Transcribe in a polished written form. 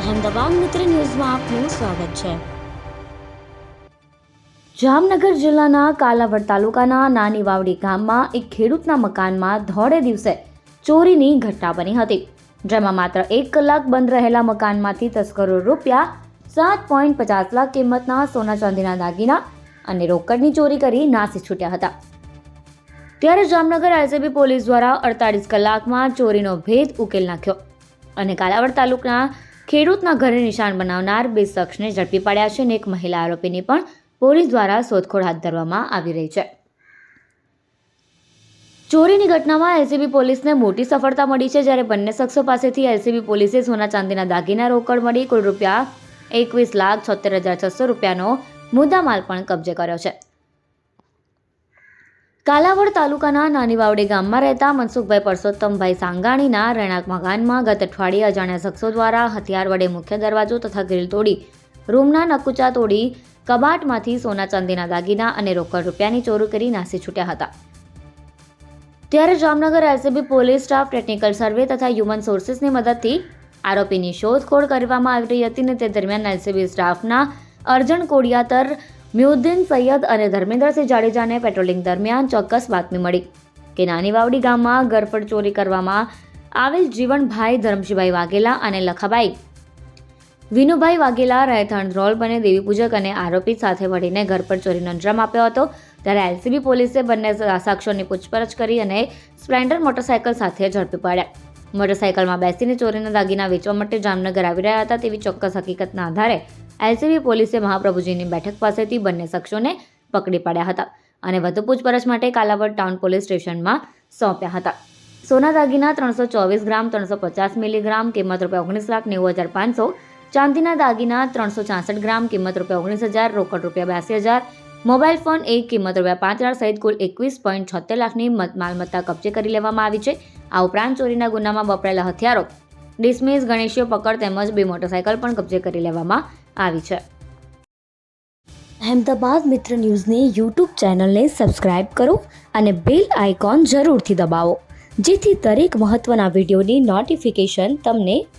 અહેમદાબાદ મિત્ર ન્યૂઝમાં આપનું સ્વાગત છે। જામનગર જિલ્લાના કાલાવડ તાલુકાના નાની વાવડી ગામમાં એક ખેડૂતના મકાનમાં ધોળે દિવસે ચોરીની ઘટના બની હતી, જેમાં માત્ર 1 કલાક બંધ રહેલા મકાનમાંથી તસ્કરો રૂપિયા 7.50 લાખ કિંમતના સોના ચાંદીના દાગીના અને રોકડની ચોરી કરી નાસી છૂટ્યા હતા। ત્યારે જામનગર એલસીબી પોલીસ દ્વારા 48 કલાકમાં ચોરીનો ભેદ ઉકેલ નાખ્યો અને કાલાવડ તાલુકાના ખેડૂતના ઘરે નિશાન બનાવનાર 2 શખ્સને ઝડપી પાડ્યા છે અને એક મહિલા આરોપીની પણ પોલીસ દ્વારા શોધખોળ હાથ ધરવામાં આવી રહી છે। ચોરીની ઘટનામાં એલસીબી પોલીસને મોટી સફળતા મળી છે, જ્યારે બંને શખ્સો પાસેથી એલસીબી પોલીસે સોના ચાંદીના દાગીના રોકડ મળી કુલ રૂપિયા 21,76,600 રૂપિયાનો મુદ્દામાલ પણ કબજે કર્યો છે। કાલાવડ તાલુકાના નાની વાવડી ગામમાં રહેતા મનસુખભાઈ પરસોત્તમભાઈ સાંગાણીના રહેણાંક મકાનમાં ગત અઠવાડિયે અજાણ્યા શખ્સો દ્વારા હથિયાર વડે મુખ્ય દરવાજો તથા ગ્રીલ તોડી રૂમના નકુચા તોડી કબાટમાંથી સોના ચાંદીના દાગીના અને રોકડ રૂપિયાની ચોરી કરી નાસી છૂટ્યા હતા। ત્યારે Jamnagar LCB police staff technical survey તથા હ્યુમન સોર્સિસની મદદથી આરોપીની શોધખોળ કરવામાં આવી રહી હતી અને તે દરમિયાન એલસીબી સ્ટાફના અર્જણ કોડિયાતર, મ્યુદ્દીન સૈયદ અને ધર્મેન્દ્રસિંહ જાડેજાને પેટ્રોલિંગ દરમિયાન ચોક્કસ બાતમી મળી કે નાની વાવડી ગામમાં ગરફડ ચોરી કરવામાં આવેલ જીવણભાઈ ધરમશીભાઈ વાઘેલા અને લખાભાઈ વિનુભાઈ વાઘેલા રહેઠાણ રોલ બને દેવી પૂજક અને આરોપી સાથે મળીને ગરફડ ચોરીનો અંજામ આપ્યો હતો। ત્યારે એલસીબી પોલીસે બંને શખ્સોની પૂછપરછ કરી અને સ્પ્લેન્ડર મોટરસાયકલ સાથે ઝડપી પાડ્યા। મોટરસાયકલમાં બેસીને ચોરીના દાગીના વેચવા માટે જામનગર આવી રહ્યા હતા તેવી ચોક્કસ હકીકતના આધારે એલસીબી પોલીસે મહાપ્રભુજીની બેઠક પાસેથી બંને શખ્સોને પકડી પાડ્યા હતા અને વધુ પૂછપરછ માટે કાલાવડ ટાઉન પોલીસ સ્ટેશનમાં સોંપ્યા હતા। સોના દાગીના 324 ગ્રામ 350 મિલીગ્રામ કિંમત ₹19,90,500, ચાંદીના દાગીના 366 ગ્રામ કિંમત ₹19,000, રોકડ ₹82,000, મોબાઈલ ફોન 1 કિંમત ₹5,000 સહિત કુલ 21.76 લાખની માલમત્તા કબજે કરી લેવામાં આવી છે। આ ઉપરાંત ચોરીના ગુનામાં વપરાયેલા હથિયારો, ડિસમિસ, ગણેશીઓ પકડ તેમજ 2 મોટરસાયકલ પણ કબજે કરી લેવામાં આવી છે। અહેમદાબાદ મિત્ર ન્યૂઝની યુટ્યુબ ચેનલને સબસ્ક્રાઇબ કરો અને બેલ આઇકોન જરૂરથી દબાવો, જેથી દરેક મહત્વના વિડીયોની નોટિફિકેશન તમને